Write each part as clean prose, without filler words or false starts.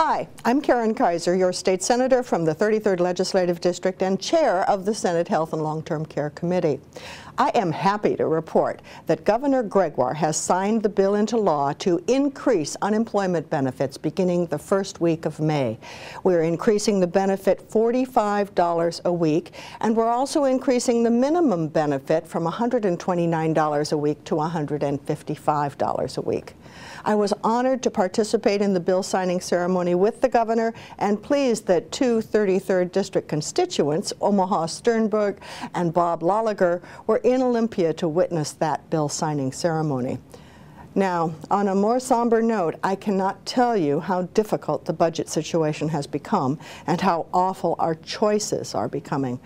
Hi, I'm Keiser, your state senator from the 33rd Legislative District and chair of the Senate Health and Long-Term Care Committee. I am happy to report that Governor Gregoire has signed the bill into law to increase unemployment benefits beginning the first week of May. We're increasing the benefit $45 a week, and we're also increasing the minimum benefit from $129 a week to $155 a week. I was honored to participate in the bill signing ceremony with the governor and pleased that two 33rd District constituents, Omaha Sternberg and Bob Lolliger, were in Olympia to witness that bill signing ceremony. Now, on a more somber note, I cannot tell you how difficult the budget situation has become and how awful our choices are becoming.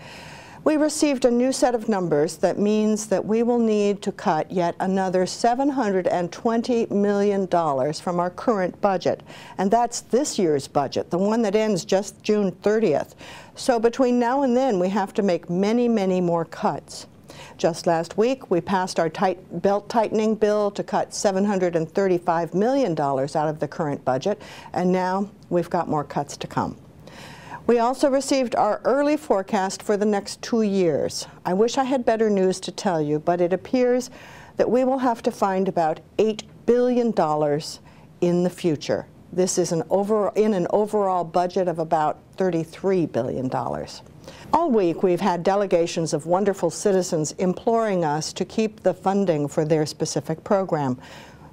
We received a new set of numbers that means that we will need to cut yet another $720 million from our current budget. And that's this year's budget, the one that ends just June 30th. So between now and then, we have to make many, many more cuts. Just last week, we passed our belt-tightening bill to cut $735 million out of the current budget, and now we've got more cuts to come. We also received our early forecast for the next 2 years. I wish I had better news to tell you, but it appears that we will have to find about $8 billion in the future. This is in an overall budget of about $33 billion. All week, we've had delegations of wonderful citizens imploring us to keep the funding for their specific program.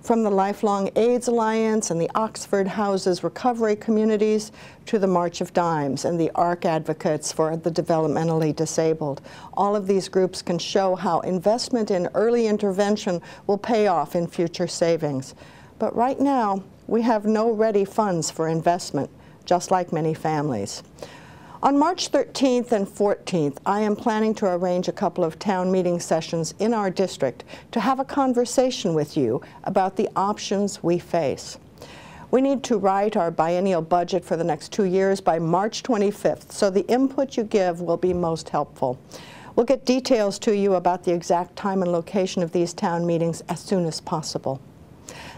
From the Lifelong AIDS Alliance and the Oxford Houses Recovery Communities to the March of Dimes and the ARC Advocates for the Developmentally Disabled. All of these groups can show how investment in early intervention will pay off in future savings. But right now, we have no ready funds for investment, just like many families. On March 13th and 14th, I am planning to arrange a couple of town meeting sessions in our district to have a conversation with you about the options we face. We need to write our biennial budget for the next 2 years by March 25th, so the input you give will be most helpful. We'll get details to you about the exact time and location of these town meetings as soon as possible.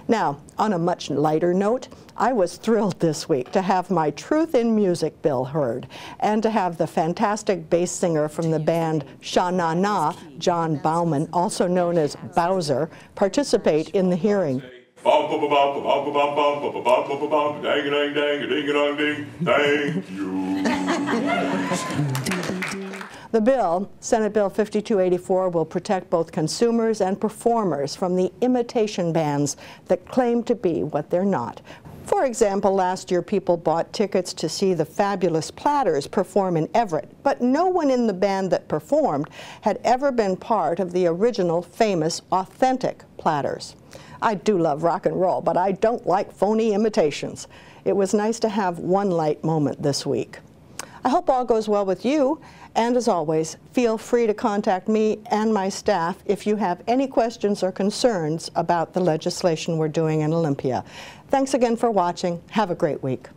Now, on a much lighter note, I was thrilled this week to have my Truth in Music bill heard and to have the fantastic bass singer from the band Sha-Na-Na, John Bauman, also known as Bowser, participate in the hearing. Thank you. The bill, Senate Bill 5284, will protect both consumers and performers from the imitation bands that claim to be what they're not. For example, last year people bought tickets to see the fabulous Platters perform in Everett, but no one in the band that performed had ever been part of the original, famous, authentic Platters. I do love rock and roll, but I don't like phony imitations. It was nice to have one light moment this week. I hope all goes well with you, and as always, feel free to contact me and my staff if you have any questions or concerns about the legislation we're doing in Olympia. Thanks again for watching. Have a great week.